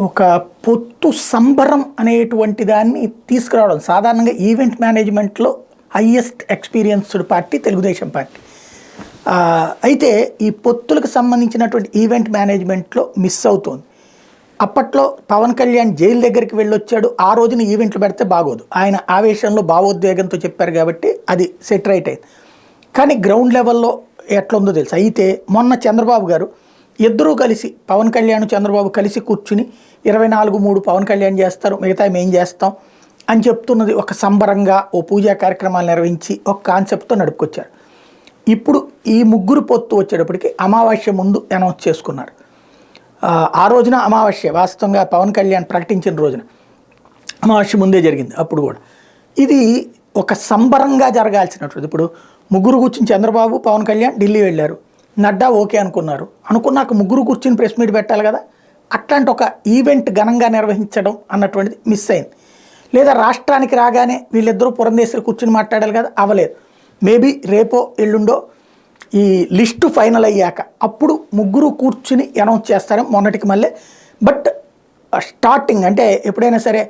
ఒక పొత్తు సంబరం అనేటువంటి దాన్ని తీసుకురావడం సాధారణంగా ఈవెంట్ మేనేజ్మెంట్లో highest experienced party Telugu Desam party. అయితే ఈ పొత్తులకు సంబంధించినటువంటి ఈవెంట్ మేనేజ్మెంట్లో మిస్ అవుతోంది. అప్పట్లో పవన్ కళ్యాణ్ జైలు దగ్గరికి వెళ్ళొచ్చాడు, ఆ రోజున ఈవెంట్లు పెడితే బాగోదు, ఆయన ఆవేశంలో భావోద్వేగంతో చెప్పారు కాబట్టి అది సెట్ రైట్ అయింది. కానీ గ్రౌండ్ లెవెల్లో ఎట్లుందో తెలుసు. అయితే మొన్న చంద్రబాబు గారు ఇద్దరూ కలిసి పవన్ కళ్యాణ్ చంద్రబాబు కలిసి కూర్చుని 24/3 పవన్ కళ్యాణ్ చేస్తారు, మిగతా మేము చేస్తాం అని చెప్తున్నది ఒక సంబరంగా ఓ పూజా కార్యక్రమాలు నిర్వహించి ఒక కాన్సెప్ట్తో నడుపుకొచ్చారు. ఇప్పుడు ఈ ముగ్గురు పొత్తు వచ్చేటప్పటికి అమావాస్య ముందు అనౌన్స్ చేసుకున్నారు. ఆ రోజున అమావాస్య వాస్తవంగా పవన్ కళ్యాణ్ ప్రకటించిన రోజున అమావాస్య ముందే జరిగింది. అప్పుడు కూడా ఇది ఒక సంబరంగా జరగాల్సినటువంటి, ఇప్పుడు ముగ్గురు కూర్చుని చంద్రబాబు పవన్ కళ్యాణ్ ఢిల్లీ వెళ్ళారు, నడ్డా ఓకే అనుకున్నాక ముగ్గురు కూర్చుని ప్రెస్ మీట్ పెట్టాలి కదా. అట్లాంటి ఒక ఈవెంట్ ఘనంగా నిర్వహించడం అన్నటువంటిది మిస్ అయింది. లేదా రాష్ట్రానికి రాగానే వీళ్ళిద్దరూ పురంధేశ్వరి కూర్చుని మాట్లాడాలి కదా, అవ్వలేదు. మేబీ రేపో ఎల్లుండో ఈ లిస్టు ఫైనల్ అయ్యాక అప్పుడు ముగ్గురు కూర్చుని అనౌన్స్ చేస్తారు మొన్నటికి మళ్ళీ. బట్ స్టార్టింగ్ అంటే ఎప్పుడైనా సరే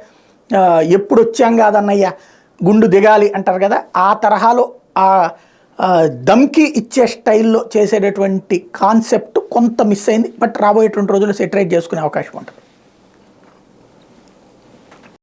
ఎప్పుడు వచ్చాం కాదన్నయ్య గుండు దిగాలి అంటారు కదా, ఆ తరహాలో ఆ దమ్కి ఇచ్చే స్టైల్లో చేసేటటువంటి కాన్సెప్ట్ కొంత మిస్ అయింది. బట్ రాబోయేటువంటి రోజుల్లో సెటరేట్ చేసుకునే అవకాశం ఉంటుంది.